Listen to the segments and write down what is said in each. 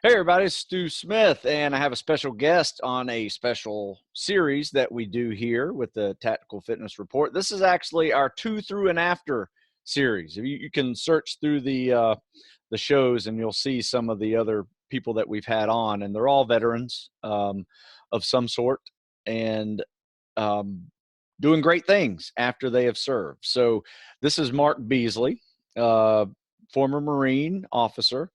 Hey everybody, it's Stu Smith, and I have a special guest on a special series that we do here with the Tactical Fitness Report. This is actually our Two Through and After series. You can search through the shows, and you'll see some of the other people that we've had on, and they're all veterans of some sort, and doing great things after they have served. So this is Mark Beasley, former Marine officer,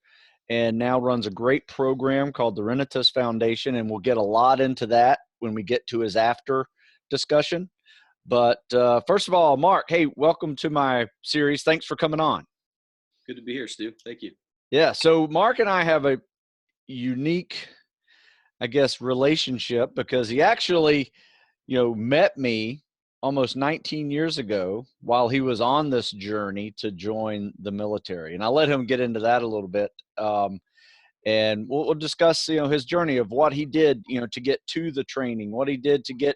and now runs a great program called the Renatus Foundation, and we'll get a lot into that when we get to his after discussion. But first of all, Mark, hey, welcome to my series. Thanks for coming on. Good to be here, Stu. Thank you. Yeah, so Mark and I have a unique, I guess, relationship because he actually, met me almost 19 years ago while he was on this journey to join the military. And I'll let him get into that a little bit. And we'll discuss, his journey of what he did, to get to the training, what he did to get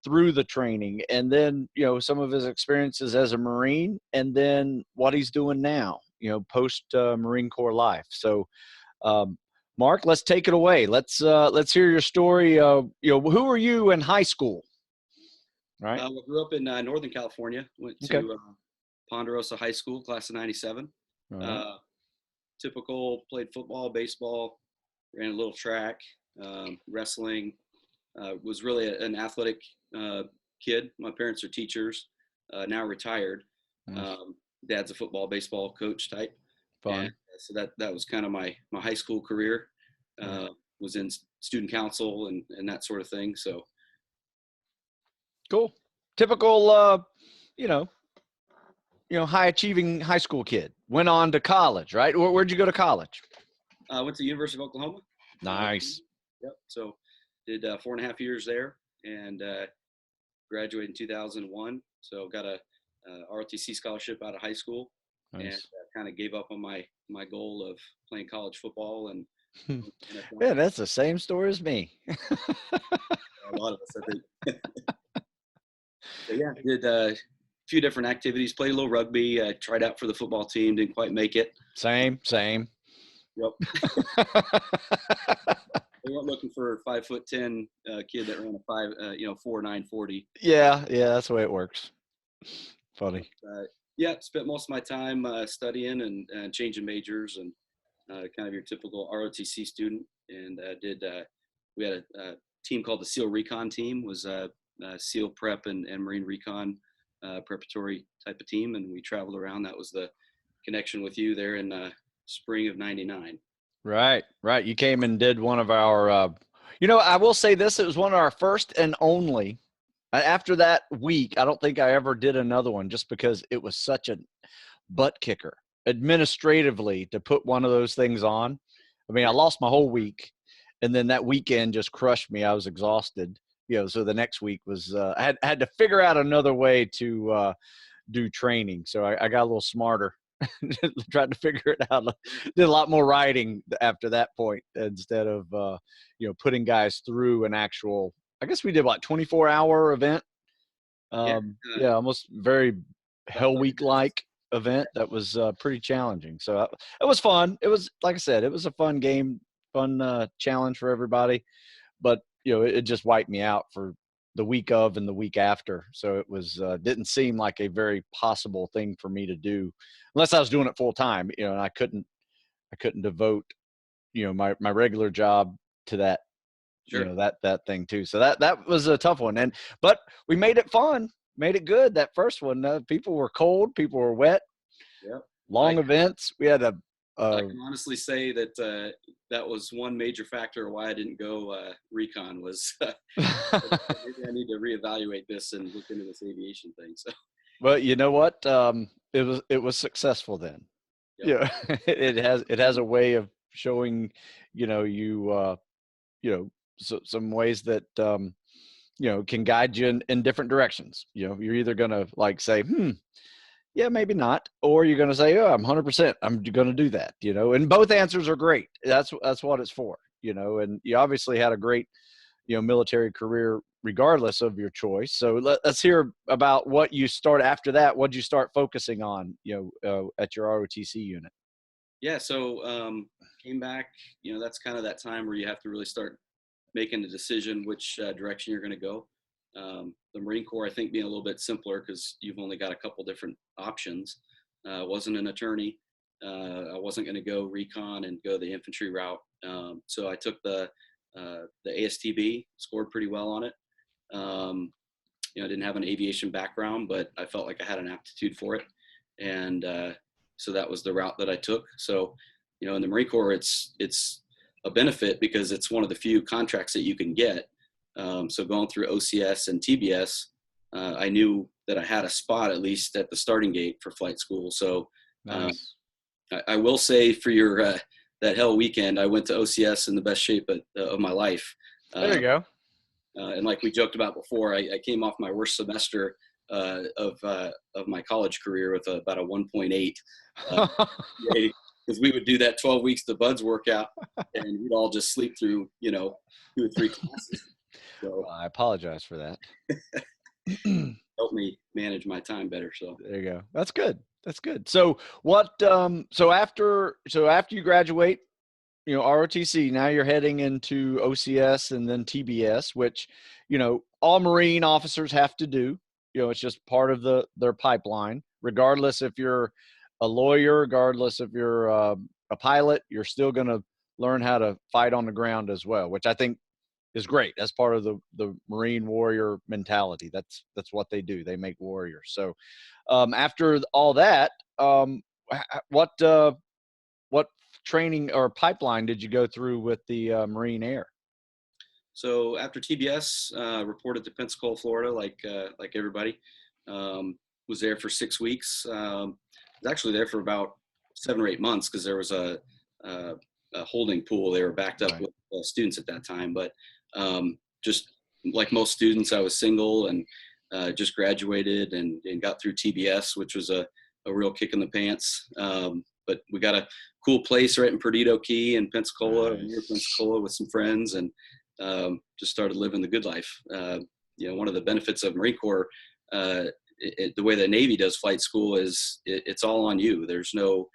through the training, and then, some of his experiences as a Marine, and then what he's doing now, post Marine Corps life. So, Mark, let's take it away. Let's hear your story. Who were you in high school? Right. I grew up in Northern California, went to Ponderosa High School, class of 97. Right. Typical, played football, baseball, ran a little track, wrestling, was really an athletic kid. My parents are teachers, now retired. Nice. Dad's a football, baseball coach type. Fun. And so that was kind of my high school career, was in student council and that sort of thing. So. Cool. Typical, high achieving high school kid. Went on to college, right? Where'd you go to college? I went to the University of Oklahoma. Nice. Yep. So did 4.5 years there and graduated in 2001. So got a ROTC scholarship out of high school. Nice. And kind of gave up on my goal of playing college football. And yeah, that's the same story as me. A lot of us, I think. So yeah, did a few different activities, played a little rugby, tried out for the football team, didn't quite make it. Same. Yep. They weren't looking for a 5'10" kid that ran a 4.9 40. Yeah, that's the way it works. Funny. Yeah, spent most of my time studying and changing majors and kind of your typical ROTC student. And we had a team called the SEAL Recon team, was SEAL prep and Marine Recon preparatory type of team, and we traveled around. That was the connection with you there in spring of '99. Right. You came and did one of our, I will say this, it was one of our first and only. After that week, I don't think I ever did another one just because it was such a butt kicker administratively to put one of those things on. I mean, I lost my whole week, and then that weekend just crushed me. I was exhausted. So the next week was I had to figure out another way to do training. So I got a little smarter, tried to figure it out. Did a lot more writing after that point instead of putting guys through an actual. I guess we did 24-hour event. Almost very Hell Week like event. That was pretty challenging. So it was fun. It was, like I said, it was a fun game, fun challenge for everybody. But it just wiped me out for the week of and the week after. So it was didn't seem like a very possible thing for me to do unless I was doing it full time. And I couldn't devote my regular job to that. Sure. That thing too. So that was a tough one. But we made it fun, made it good. That first one, people were cold, people were wet. Yeah. Long events. We had I can honestly say that that was one major factor why I didn't go recon was maybe I need to reevaluate this and look into this aviation thing. So. Well, you know what? It was successful then. Yep. Yeah, it has a way of showing, some ways that can guide you in different directions. You're either gonna say, yeah, maybe not, or you're gonna say, oh, I'm 100%, I'm gonna do that. And both answers are great. That's what it's for. And you obviously had a great military career regardless of your choice. So let's hear about what you start after that. What did you start focusing on, at your ROTC unit? Yeah, so came back. That's kind of that time where you have to really start making a decision which direction you're going to go. The Marine Corps, I think, being a little bit simpler because you've only got a couple different options. Wasn't an attorney. I wasn't going to go recon and go the infantry route. So I took the ASTB, scored pretty well on it. I didn't have an aviation background, but I felt like I had an aptitude for it, and so that was the route that I took. So, in the Marine Corps, it's a benefit because it's one of the few contracts that you can get. So going through OCS and TBS, I knew that I had a spot at least at the starting gate for flight school. So Nice. I will say for your that hell weekend, I went to OCS in the best shape of my life. There you go. And like we joked about before, I came off my worst semester of my college career with about a 1.8 grade, because we would do that 12 weeks to buds workout, and we'd all just sleep through 2 or 3 classes. So I apologize for that. helped me manage my time better. So There you go. That's good. That's good. So what? So after you graduate, ROTC, now you're heading into OCS and then TBS, which, all Marine officers have to do. It's just part of their pipeline, regardless if you're a lawyer, regardless if you're a pilot, you're still going to learn how to fight on the ground as well, which I think is great. That's part of the Marine warrior mentality. That's what they do. They make warriors. So after all that, what training or pipeline did you go through with the Marine Air? So after TBS, reported to Pensacola, Florida, like everybody. Was there for 6 weeks. Was actually there for about 7 or 8 months because there was a holding pool. They were backed up with students at that time. But just like most students, I was single and just graduated and got through TBS, which was a real kick in the pants. But we got a cool place right in Perdido Key in Pensacola, near Pensacola, with some friends, and just started living the good life. One of the benefits of Marine Corps, the way the Navy does flight school is it's all on you. There's no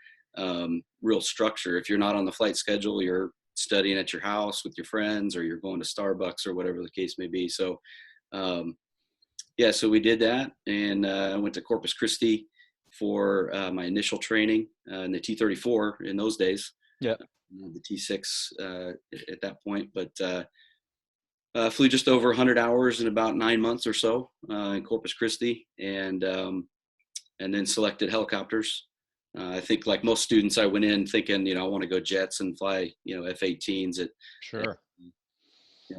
real structure. If you're not on the flight schedule, you're studying at your house with your friends, or you're going to Starbucks, or whatever the case may be. So, so we did that, and I went to Corpus Christi for my initial training in the T-34 in those days. Yeah. The T-6 at that point, but flew just over 100 hours in about 9 months or so in Corpus Christi, and then selected helicopters. I think, like most students, I went in thinking, I want to go jets and fly, F-18s at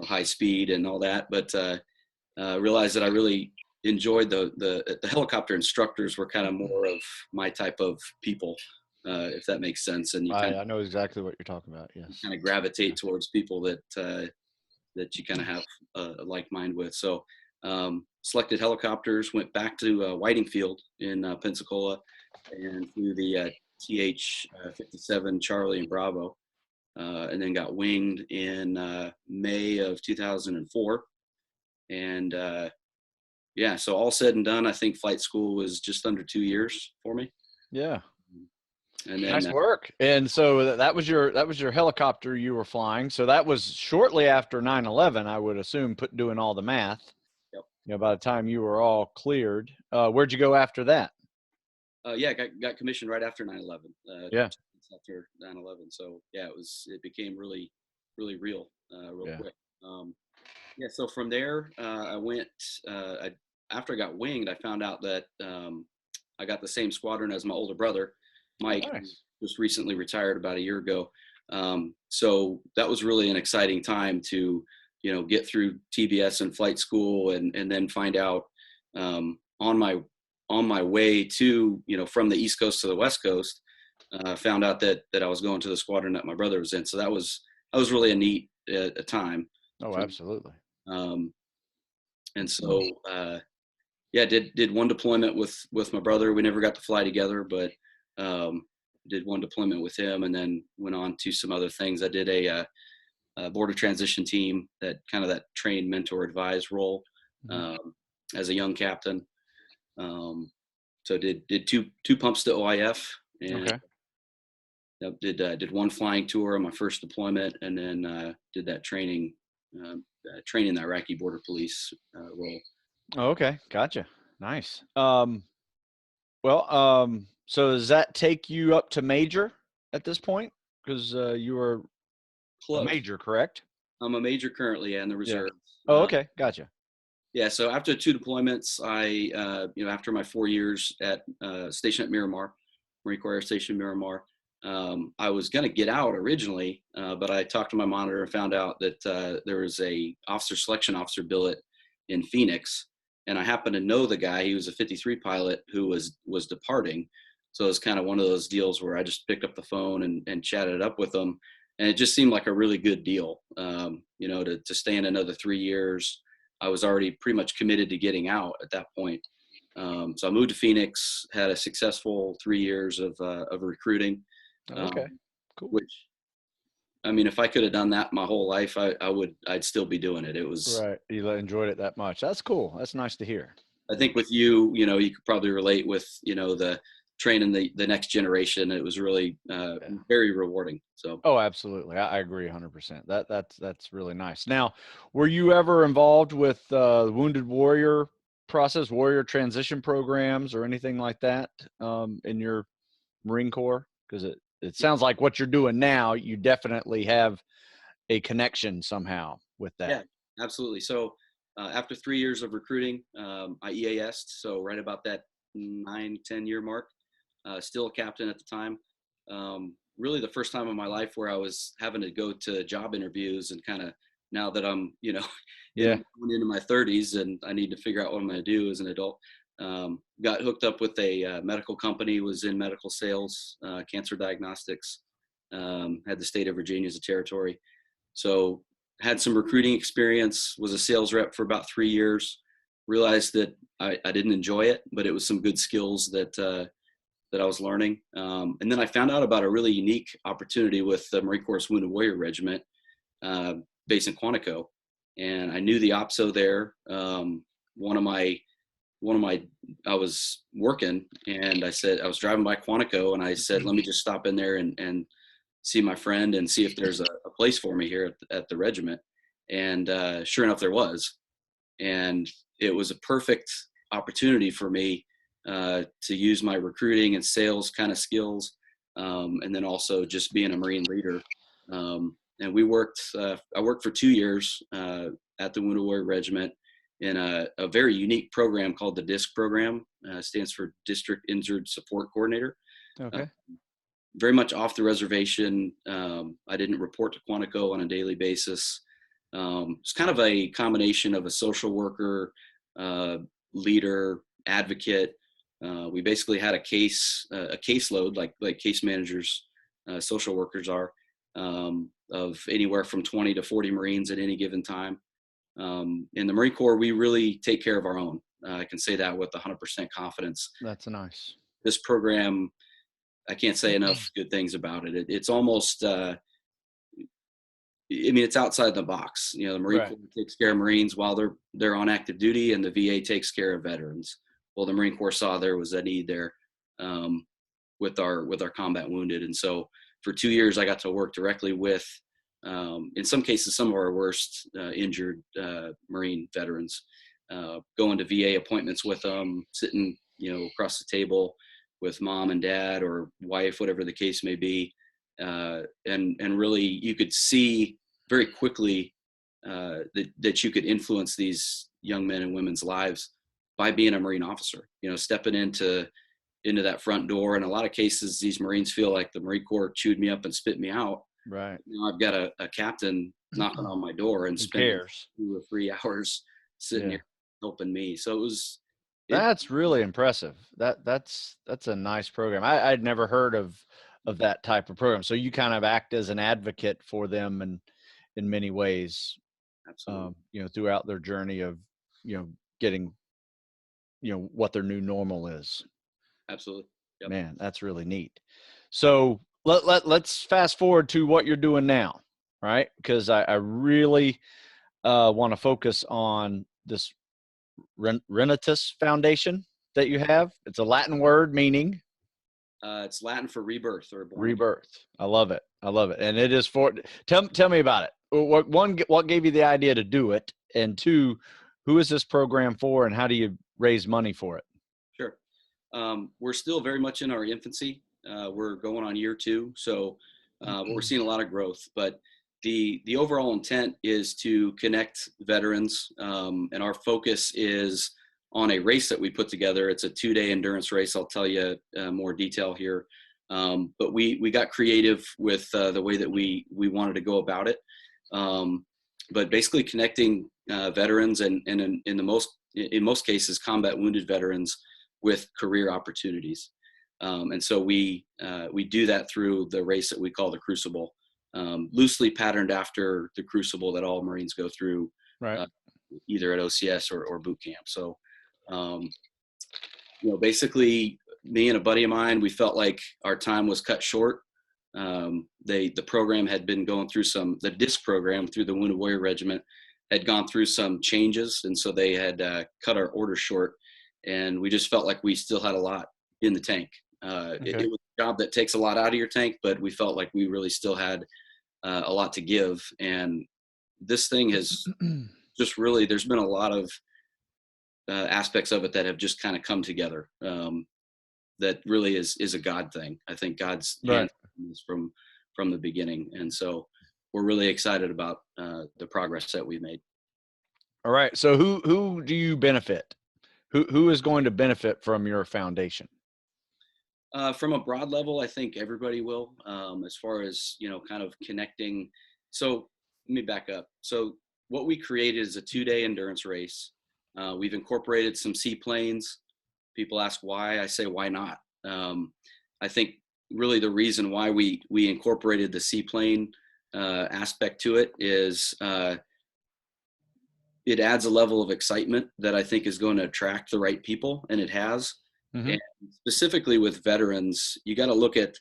high speed and all that, but realized that I really enjoyed the helicopter instructors were kind of more of my type of people, if that makes sense. And I know exactly what you're talking about. Yes. You kind of gravitate towards people that you kind of have a like mind with. So selected helicopters, went back to Whiting Field in Pensacola, and flew the TH-57 Charlie and Bravo, and then got winged in May of 2004. And so all said and done, I think flight school was just under 2 years for me. Yeah. And then, nice work. And so that was your helicopter you were flying. So that was shortly after 9/11, I would assume, doing all the math. Yep. By the time you were all cleared, where'd you go after that? Got commissioned right after 9/11. After 9/11. So it became really, really real, quick. So from there, I went. After I got winged, I found out that I got the same squadron as my older brother, Mike. Oh, nice. Just recently retired about a year ago. So that was really an exciting time to, get through TBS and flight school, and then find out on my way to, from the East Coast to the West Coast, found out that I was going to the squadron that my brother was in. So that was really a neat time. Oh, absolutely. And so, did one deployment with my brother. We never got to fly together, but did one deployment with him, and then went on to some other things. I did a border transition team, that train, mentor, advise role, as a young captain. So did two pumps to OIF, and Yep, did one flying tour on my first deployment, and then did that training the Iraqi border police role. Oh, okay, gotcha. Nice. So does that take you up to major at this point? Because you were a Close. major, correct? I'm a major currently, and the Yeah. reserves. Oh, okay, gotcha. Yeah, so after 2 deployments, after my 4 years at station at Miramar, Marine Corps Air Station Miramar, I was going to get out originally, but I talked to my monitor and found out that there was a officer selection officer billet in Phoenix, and I happened to know the guy. He was a 53 pilot who was departing, so it was kind of one of those deals where I just picked up the phone and chatted it up with him, and it just seemed like a really good deal, to stay in another 3 years. I was already pretty much committed to getting out at that point. So I moved to Phoenix, had a successful 3 years of recruiting, Okay, cool. which, I mean, if I could have done that my whole life, I'd still be doing it. It was, Right, you enjoyed it that much. That's cool. That's nice to hear. I think with you, you could probably relate with, the training the next generation. It was really very rewarding. So. Oh, absolutely. I agree 100%. That's really nice. Now, were you ever involved with Wounded Warrior process, warrior transition programs, or anything like that in your Marine Corps? Because it sounds like what you're doing now, you definitely have a connection somehow with Yeah, that. absolutely. So after 3 years of recruiting, I EAS'd. So right about that 9, 10 year mark, still a captain at the time. Really the first time in my life where I was having to go to job interviews and kind of, now that I'm, Yeah. going into my 30s and I need to figure out what I'm going to do as an adult. Got hooked up with a medical company, was in medical sales, cancer diagnostics, had the state of Virginia as a territory. So had some recruiting experience, was a sales rep for about 3 years, realized that I didn't enjoy it, but it was some good skills that I was learning. And then I found out about a really unique opportunity with the Marine Corps Wounded Warrior Regiment, based in Quantico. And I knew the OPSO there. I was working, and I said, I was driving by Quantico, and I said, let me just stop in there and see my friend and see if there's a place for me here at the regiment. And sure enough, there was. And it was a perfect opportunity for me to use my recruiting and sales kind of skills, and then also just being a Marine leader. And I worked for 2 years at the Wounded Warrior Regiment in a very unique program called the DISC program. Stands for District Injured Support Coordinator. Okay. Very much off the reservation. I didn't report to Quantico on a daily basis. It's kind of a combination of a social worker, leader, advocate. We basically had a caseload, like case managers, social workers are, of anywhere from 20 to 40 Marines at any given time. In the Marine Corps, we really take care of our own. I can say that with 100% confidence. That's nice. This program, I can't say enough good things about it. It's almost, it's outside the box. The Marine Corps takes care of Marines while they're on active duty, and the VA takes care of veterans. Well, the Marine Corps saw there was a need there with our combat wounded, and so for 2 years I got to work directly with, in some cases, some of our worst injured Marine veterans. Going to VA appointments with them, sitting across the table with mom and dad or wife, whatever the case may be. And really you could see very quickly that you could influence these young men and women's lives by being a Marine officer, stepping into that front door. In a lot of cases, these Marines feel like the Marine Corps chewed me up and spit me out. Right. I've got a captain knocking on my door and spending 2 or 3 hours sitting here helping me. So that's really impressive. That's a nice program. I'd never heard of that type of program. So you kind of act as an advocate for them and in many ways, absolutely. Throughout their journey of, getting, what their new normal is. Absolutely. Yep. Man, that's really neat. So let's fast forward to what you're doing now, right? Because I really want to focus on this Renatus Foundation that you have. It's a Latin word meaning It's Latin for rebirth or born again. Rebirth. I love it. I love it. And it is for, tell me about it. What gave you the idea to do it? And two, who is this program for and how do you raise money for it? Sure. We're still very much in our infancy. We're going on year 2. So we're seeing a lot of growth, but the overall intent is to connect veterans. And our focus is on a race that we put together. It's a 2-day endurance race. I'll tell you more detail here. But we got creative with the way that we wanted to go about it. But basically connecting veterans and in most cases, combat wounded veterans with career opportunities. And so we do that through the race that we call the Crucible, loosely patterned after the Crucible that all Marines go through, right. Either at OCS or boot camp. So, basically me and a buddy of mine, we felt like our time was cut short. The program had been going through the DISC program through the Wounded Warrior Regiment had gone through some changes. And so they had cut our order short, and we just felt like we still had a lot in the tank. Okay. It was a job that takes a lot out of your tank, but we felt like we really still had a lot to give. And this thing has just really, there's been a lot of aspects of it that have just kind of come together. That really is a God thing. I think God's hand is from the beginning. And so we're really excited about the progress that we've made. All right. So who do you benefit? Who is going to benefit from your foundation? From a broad level, I think everybody will, as far as, kind of connecting. So let me back up. So what we created is a 2-day endurance race. We've incorporated some seaplanes. People ask why. I say, why not? I think really the reason why we incorporated the seaplane aspect to it is it adds a level of excitement that I think is going to attract the right people, and it has. Mm-hmm. And specifically with veterans, you got to look at,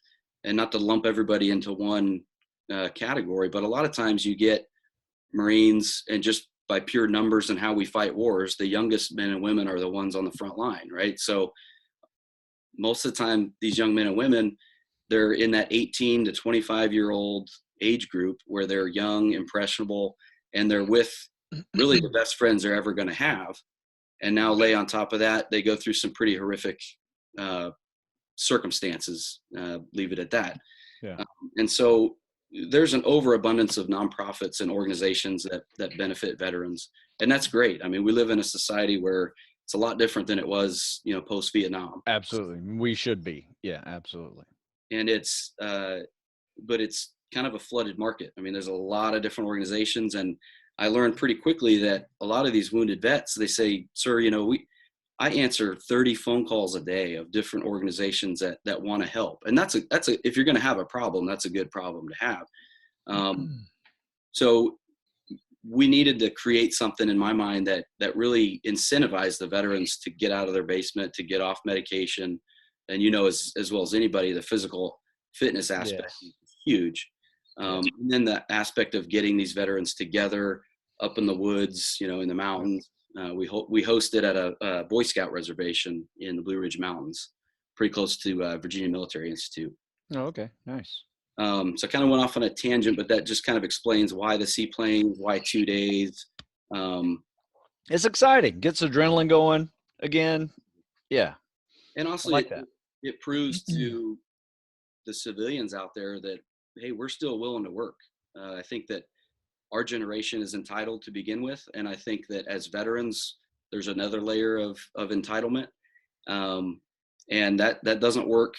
and not to lump everybody into one category, but a lot of times you get Marines, and just by pure numbers and how we fight wars, the youngest men and women are the ones on the front line, right? So most of the time, these young men and women, they're in that 18 to 25-year-old age group where they're young, impressionable, and they're with really the best friends they're ever going to have. And now lay on top of that, they go through some pretty horrific circumstances, leave it at that. Yeah. And so there's an overabundance of nonprofits and organizations that benefit veterans. And that's great. I mean, we live in a society where it's a lot different than it was, post-Vietnam. Absolutely. We should be. Yeah, absolutely. And it's, but it's kind of a flooded market. I mean, there's a lot of different organizations, and I learned pretty quickly that a lot of these wounded vets, they say, sir, I answer 30 phone calls a day of different organizations that want to help. And that's if you're going to have a problem, that's a good problem to have. So we needed to create something in my mind that really incentivized the veterans to get out of their basement, to get off medication. And, as well as anybody, the physical fitness aspect is huge. And then the aspect of getting these veterans together up in the woods, in the mountains. We hosted at a Boy Scout reservation in the Blue Ridge Mountains, pretty close to Virginia Military Institute. Oh, okay. Nice. So I kind of went off on a tangent, but that just kind of explains why the seaplane, why 2 days. It's exciting. Gets adrenaline going again. Yeah. And also it proves to the civilians out there that, hey, we're still willing to work. I think that our generation is entitled to begin with. And I think that as veterans, there's another layer of entitlement. And that doesn't work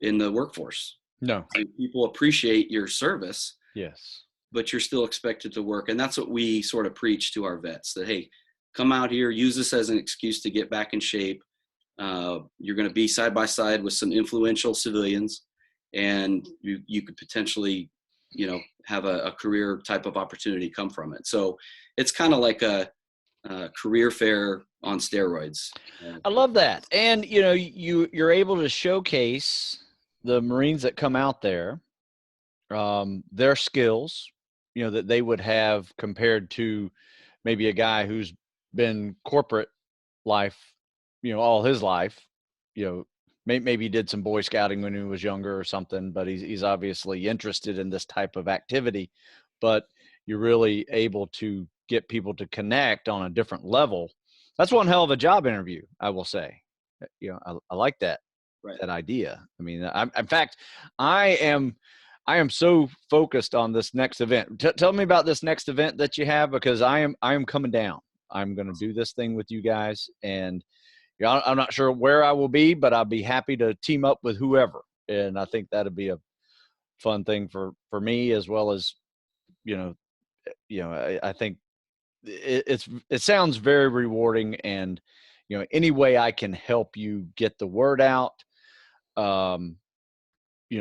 in the workforce. No. People appreciate your service. Yes. But you're still expected to work. And that's what we sort of preach to our vets, that, hey, come out here, use this as an excuse to get back in shape. You're going to be side by side with some influential civilians, and you could potentially, have a career type of opportunity come from it. So it's kind of like a career fair on steroids. I love that. And, you're able to showcase the Marines that come out there, their skills, that they would have compared to maybe a guy who's been corporate life, all his life, maybe he did some Boy Scouting when he was younger or something, but he's obviously interested in this type of activity. But you're really able to get people to connect on a different level. That's one hell of a job interview, I will say. I like that Right. that idea. I mean, in fact, I am so focused on this next event. Tell me about this next event that you have, because I am coming down. I'm going to do this thing with you guys, and I'm not sure where I will be, but I'll be happy to team up with whoever. And I think that'd be a fun thing for me, as well as, I think it sounds very rewarding, and, any way I can help you get the word out, um,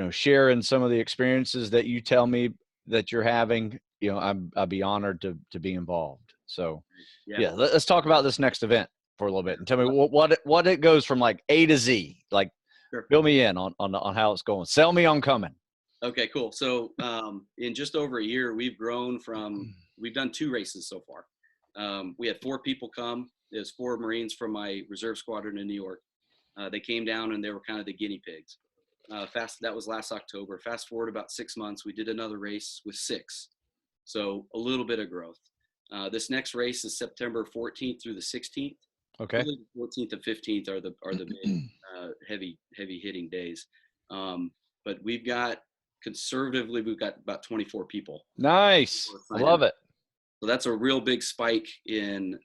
sharing some of the experiences that you tell me that you're having, I'd be honored to be involved. So yeah, let's talk about this next event for a little bit, and tell me what it goes from like A to Z. Like, Sure. Fill me in on how it's going. Sell me on coming. Okay, cool. So in just over a year, we've done 2 races so far. We had 4 people come. There's 4 Marines from my reserve squadron in New York. They came down and they were kind of the guinea pigs. That was last October. Fast forward about 6 months, we did another race with 6. So a little bit of growth. This next race is September 14th through the 16th. Okay. Really, the 14th and 15th are the big, heavy hitting days. But conservatively, we've got about 24 people. Nice. I love it. So that's a real big spike in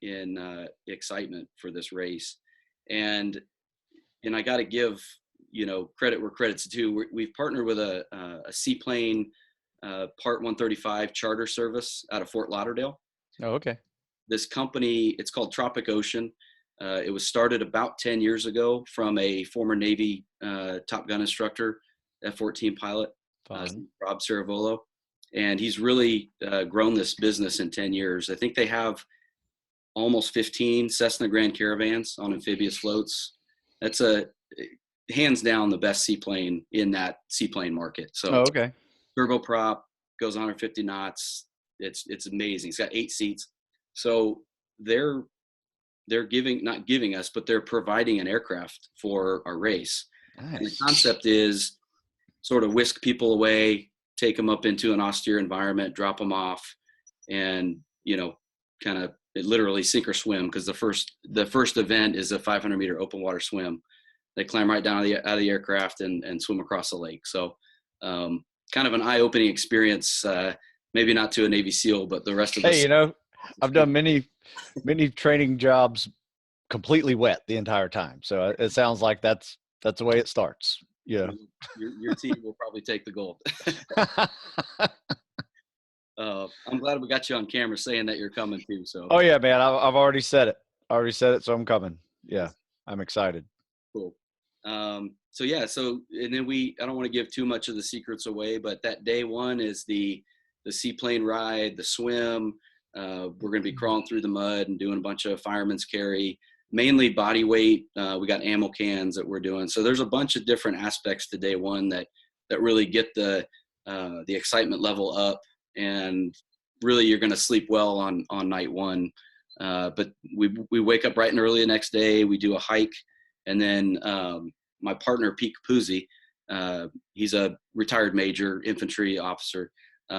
excitement for this race. And I got to give, credit where credit's due. We've partnered with a Seaplane Part 135 charter service out of Fort Lauderdale. Oh, okay. This company, it's called Tropic Ocean. It was started about 10 years ago from a former Navy Top Gun instructor, F-14 pilot, Rob Ciravolo. And he's really grown this business in 10 years. I think they have almost 15 Cessna Grand Caravans on amphibious floats. That's hands down the best seaplane in that seaplane market. So okay. Turboprop, goes 150 knots. It's amazing. It's got 8 seats. So they're not giving us, but they're providing an aircraft for our race. Nice. And the concept is sort of whisk people away, take them up into an austere environment, drop them off, and, kind of literally sink or swim, because the first event is a 500-meter open water swim. They climb right down out of the aircraft and swim across the lake. So kind of an eye-opening experience, maybe not to a Navy SEAL, but the rest of us. Hey, I've done many training jobs completely wet the entire time. So it sounds like that's the way it starts. Yeah. Your team will probably take the gold. I'm glad we got you on camera saying that you're coming too. So. Oh yeah, man. I've already said it. So I'm coming. Yeah. I'm excited. Cool. And then I don't want to give too much of the secrets away, but that day one is the seaplane ride, the swim. We're going to be crawling through the mud and doing a bunch of fireman's carry, mainly body weight. We got ammo cans that we're doing. So there's a bunch of different aspects to day one that really get the excitement level up, and really you're going to sleep well on night one. But we wake up bright and early the next day. We do a hike, and then my partner Pete Capuzzi, he's a retired major infantry officer.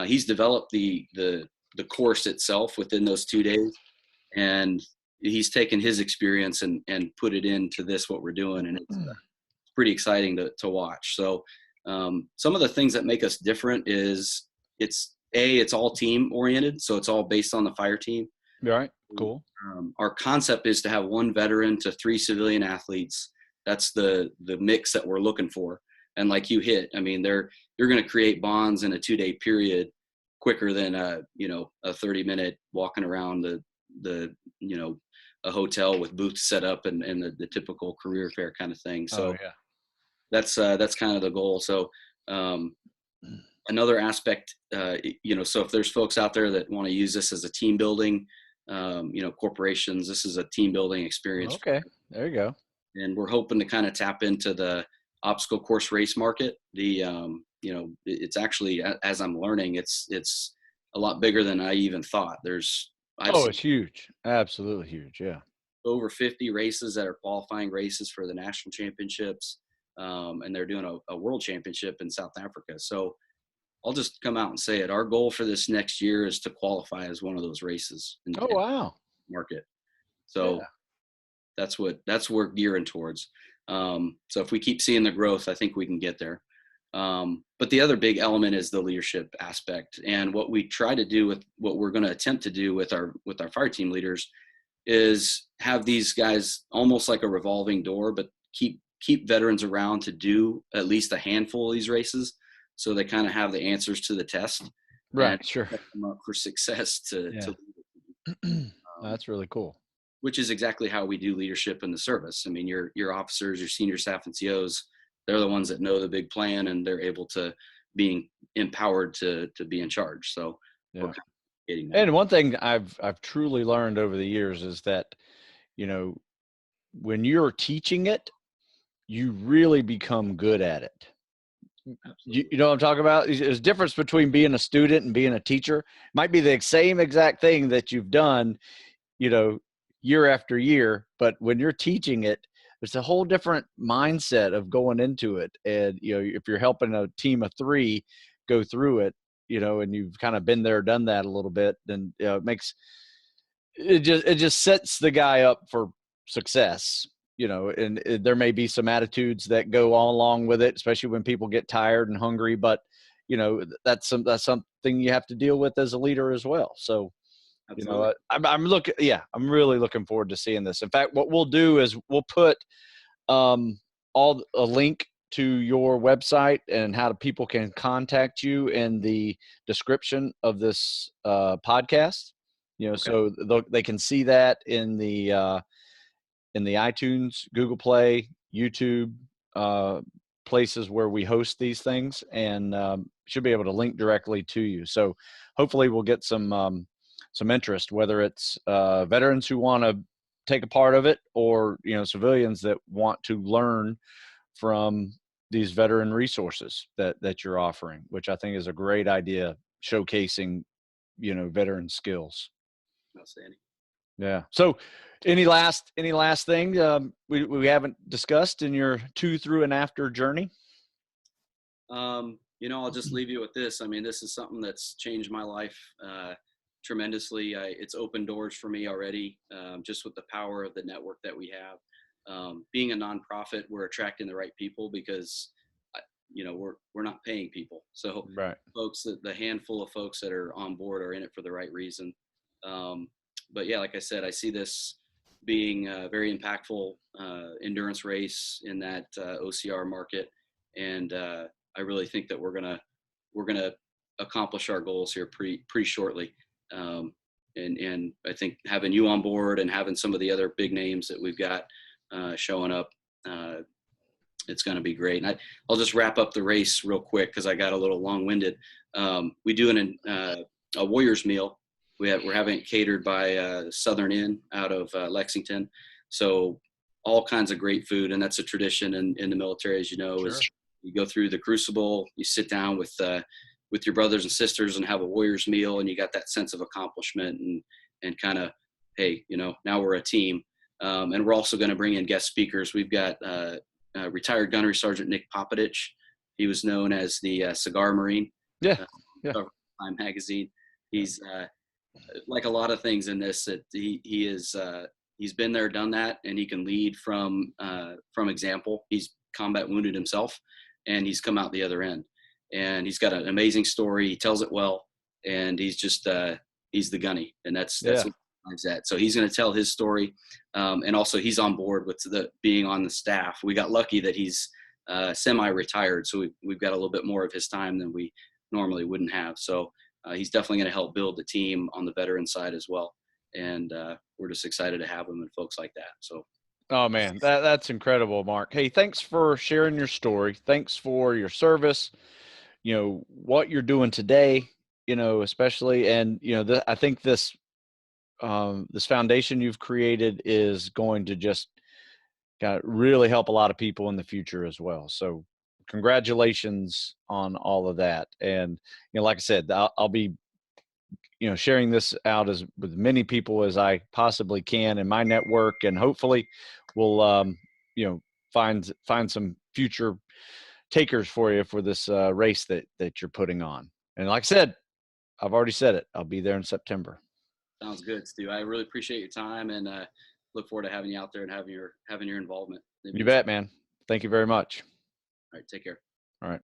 He's developed the course itself within those 2 days, and he's taken his experience and put it into what we're doing, and it's pretty exciting to watch. So some of the things that make us different is it's all team oriented, so it's all based on the fire team. All right, cool. Our concept is to have 1 veteran to 3 civilian athletes. That's the mix that we're looking for. And like you hit, I mean, you're going to create bonds in a 2-day period quicker than a 30-minute walking around the a hotel with booths set up and the typical career fair kind of thing. So that's kind of the goal. So another aspect, so if there's folks out there that want to use this as a team building, corporations, this is a team building experience. Okay, there you go. And we're hoping to kind of tap into the obstacle course race market. It's actually, as I'm learning, it's a lot bigger than I even thought. It's huge. Absolutely huge. Yeah. Over 50 races that are qualifying races for the national championships. and they're doing a world championship in South Africa. So I'll just come out and say it. Our goal for this next year is to qualify as one of those races in Oh, wow. market. Yeah. So that's what we're gearing towards. So if we keep seeing the growth, I think we can get there. But the other big element is the leadership aspect. And what we try to do with what we're going to attempt to do with our fire team leaders is have these guys almost like a revolving door, but keep veterans around to do at least a handful of these races, so they kind of have the answers to the test, Right. and Sure. set them up for success to That's really cool. which is exactly how we do leadership in the service. I mean, your officers, your senior staff and COs, they're the ones that know the big plan, and they're able to being empowered to be in charge. So we're kind of getting that. And one thing I've truly learned over the years is that, when you're teaching it, you really become good at it. You know what I'm talking about? There's a difference between being a student and being a teacher. It might be the same exact thing that you've done, year after year, but when you're teaching it, there's a whole different mindset of going into it. And, if you're helping a team of 3 go through it, and you've kind of been there, done that a little bit, then it just sets the guy up for success. And there may be some attitudes that go all along with it, especially when people get tired and hungry, but that's something you have to deal with as a leader as well. So, I'm really looking forward to seeing this. In fact, what we'll do is we'll put a link to your website and how people can contact you in the description of this podcast. So they can see that in the iTunes, Google Play, YouTube, places where we host these things, and should be able to link directly to you. So hopefully we'll get some interest, whether it's veterans who want to take a part of it, or civilians that want to learn from these veteran resources that you're offering, which I think is a great idea, showcasing veteran skills. Outstanding. Yeah. So any last thing we haven't discussed in your to, through, and after journey? I'll just leave you with this. I mean, this is something that's changed my life tremendously. It's opened doors for me already, just with the power of the network that we have. Being a nonprofit, we're attracting the right people because, we're not paying people. So right. Folks, the handful of folks that are on board are in it for the right reason. But yeah, like I said, I see this being a very impactful endurance race in that OCR market, and I really think that we're gonna accomplish our goals here pretty shortly. And I think having you on board and having some of the other big names that we've got showing up, it's going to be great. And I'll just wrap up the race real quick because I got a little long-winded. We do a Warriors meal. We're having it catered by Southern Inn out of Lexington. So all kinds of great food, and that's a tradition in the military, as you know. Sure. Is you go through the Crucible, you sit down with your brothers and sisters and have a Warriors meal, and you got that sense of accomplishment and kind of, hey, now we're a team. And we're also going to bring in guest speakers. We've got retired Gunnery Sergeant Nick Popovich. He was known as the Cigar Marine. Yeah. Time magazine. He's like a lot of things in this, that he's been there, done that, and he can lead from example. He's combat wounded himself, and he's come out the other end. And he's got an amazing story. He tells it well, and he's just he's the gunny, and that's what that. So he's going to tell his story, and also he's on board with being on the staff. We got lucky that he's semi-retired, so we've got a little bit more of his time than we normally wouldn't have. So he's definitely going to help build the team on the veteran side as well, and we're just excited to have him and folks like that. So. Oh man, that's incredible, Mark. Hey, thanks for sharing your story. Thanks for your service. What you're doing today, especially, and I think this foundation you've created is going to just really help a lot of people in the future as well. So congratulations on all of that. And like I said, I'll be sharing this out with many people as I possibly can in my network, and hopefully we'll find some future takers for you for this race that you're putting on. And like I said, I've already said it. I'll be there in September. Sounds good, Stu. I really appreciate your time, and look forward to having you out there and having your involvement. You bet, man. Thank you very much. All right, take care. All right.